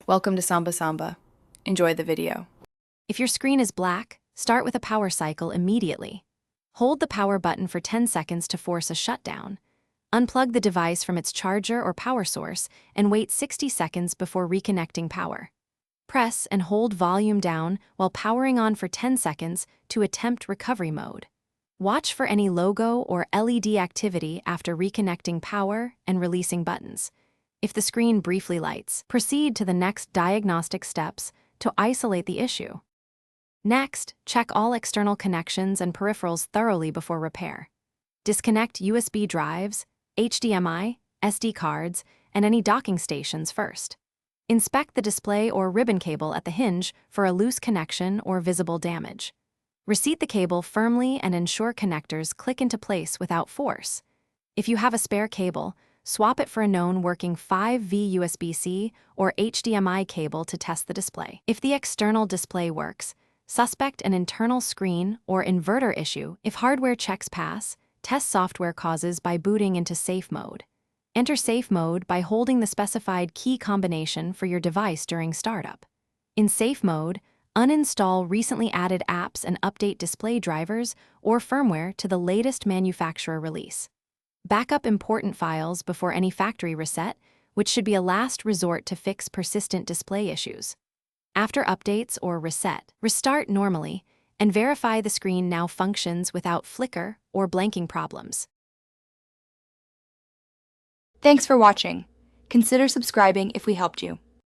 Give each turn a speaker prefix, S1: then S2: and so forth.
S1: Welcome to Samba Samba. Enjoy the video.
S2: If your screen is black, start with a power cycle immediately. Hold the power button for 10 seconds to force a shutdown. Unplug the device from its charger or power source and wait 60 seconds before reconnecting power. Press and hold volume down while powering on for 10 seconds to attempt recovery mode. Watch for any logo or LED activity after reconnecting power and releasing buttons. If the screen briefly lights, proceed to the next diagnostic steps to isolate the issue. Next, check all external connections and peripherals thoroughly before repair. Disconnect USB drives, HDMI, SD cards, and any docking stations first. Inspect the display or ribbon cable at the hinge for a loose connection or visible damage. Reseat the cable firmly and ensure connectors click into place without force. If you have a spare cable, swap it for a known working 5V USB-C or HDMI cable to test the display. If the external display works, suspect an internal screen or inverter issue. If hardware checks pass, test software causes by booting into safe mode. Enter safe mode by holding the specified key combination for your device during startup. In safe mode, uninstall recently added apps and update display drivers or firmware to the latest manufacturer release. Backup important files before any factory reset, which should be a last resort to fix persistent display issues. After updates or reset, restart normally and verify the screen now functions without flicker or blanking problems.
S3: Thanks for watching. Consider subscribing if we helped you.